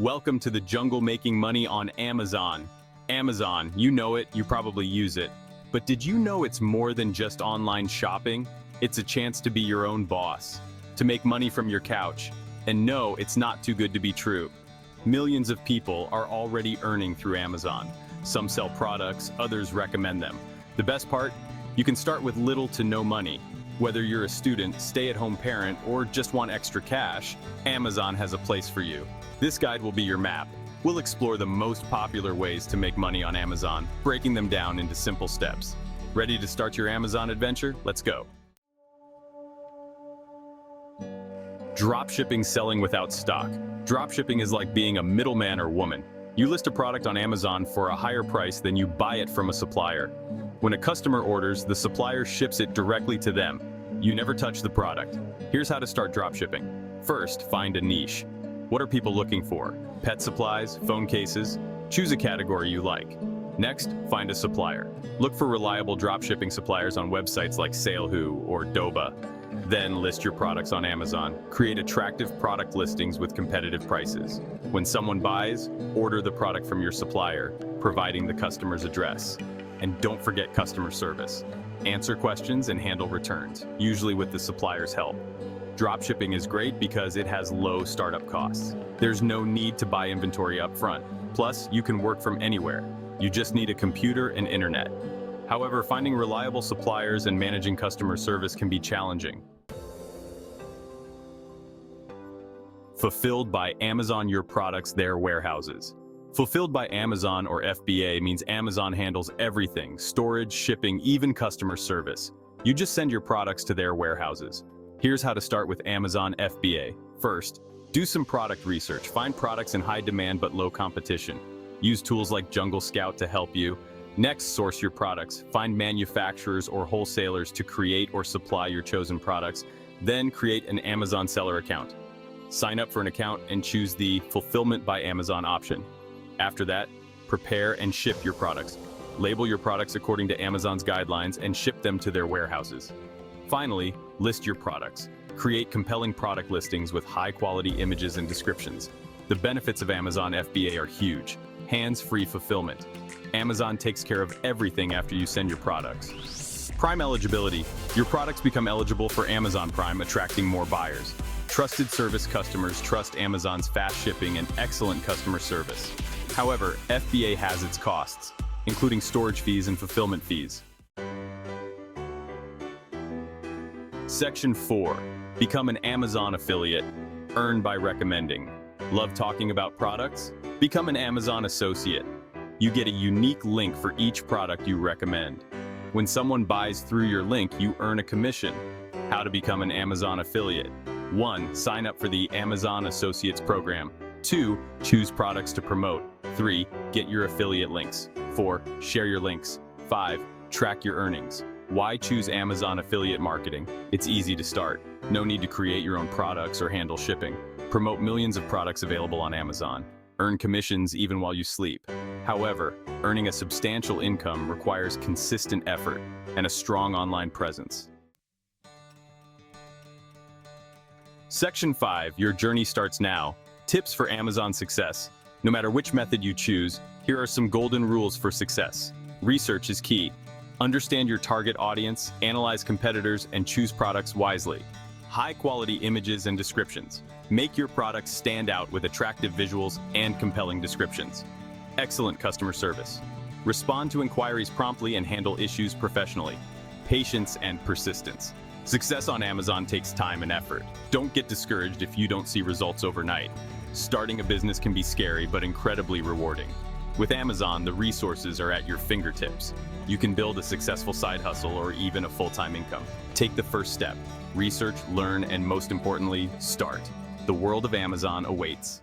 Welcome to the jungle making money on Amazon. Amazon, you know it, you probably use it. But did you know it's more than just online shopping? It's a chance to be your own boss, to make money from your couch. And no, it's not too good to be true. Millions of people are already earning through Amazon. Some sell products, others recommend them. The best part? You can start with little to no money. Whether you're a student, stay-at-home parent, or just want extra cash, Amazon has a place for you. This guide will be your map. We'll explore the most popular ways to make money on Amazon, breaking them down into simple steps. Ready to start your Amazon adventure? Let's go. Dropshipping selling without stock. Dropshipping is like being a middleman or woman. You list a product on Amazon for a higher price than you buy it from a supplier. When a customer orders, the supplier ships it directly to them. You never touch the product. Here's how to start dropshipping. First, find a niche. What are people looking for? Pet supplies, phone cases? Choose a category you like. Next, find a supplier. Look for reliable dropshipping suppliers on websites like Salehoo or Doba. Then list your products on Amazon. Create attractive product listings with competitive prices. When someone buys, order the product from your supplier, providing the customer's address. And don't forget customer service. Answer questions and handle returns, usually with the supplier's help. Dropshipping is great because it has low startup costs. There's no need to buy inventory up front. Plus, you can work from anywhere. You just need a computer and internet. However, finding reliable suppliers and managing customer service can be challenging. Fulfilled by Amazon, your products, their warehouses. Fulfilled by Amazon, or FBA, means Amazon handles everything: storage, shipping, even customer service. You just send your products to their warehouses. Here's how to start with Amazon FBA. First, do some product research. Find products in high demand but low competition. Use tools like Jungle Scout to help you. Next, source your products. Find manufacturers or wholesalers to create or supply your chosen products. Then create an Amazon seller account. Sign up for an account and choose the Fulfillment by Amazon option. After that, prepare and ship your products. Label your products according to Amazon's guidelines and ship them to their warehouses. Finally, list your products. Create compelling product listings with high-quality images and descriptions. The benefits of Amazon FBA are huge. Hands-free fulfillment. Amazon takes care of everything after you send your products. Prime eligibility. Your products become eligible for Amazon Prime, attracting more buyers. Trusted service. Customers trust Amazon's fast shipping and excellent customer service. However, FBA has its costs, including storage fees and fulfillment fees. Section 4. Become an Amazon affiliate. Earn by recommending. Love talking about products? Become an Amazon associate. You get a unique link for each product you recommend. When someone buys through your link, you earn a commission. How to become an Amazon affiliate. 1. Sign up for the Amazon Associates program. 2. Choose products to promote. 3. Get your affiliate links. 4. Share your links. 5. Track your earnings. Why choose Amazon affiliate marketing? It's easy to start. No need to create your own products or handle shipping. Promote millions of products available on Amazon. Earn commissions even while you sleep. However, earning a substantial income requires consistent effort and a strong online presence. Section 5. Your journey starts now. Tips for Amazon success. No matter which method you choose, here are some golden rules for success. Research is key. Understand your target audience, analyze competitors, and choose products wisely. High-quality images and descriptions. Make your products stand out with attractive visuals and compelling descriptions. Excellent customer service. Respond to inquiries promptly and handle issues professionally. Patience and persistence. Success on Amazon takes time and effort. Don't get discouraged if you don't see results overnight. Starting a business can be scary but incredibly rewarding. With Amazon, the resources are at your fingertips. You can build a successful side hustle or even a full-time income. Take the first step. Research, learn, and most importantly, start. The world of Amazon awaits.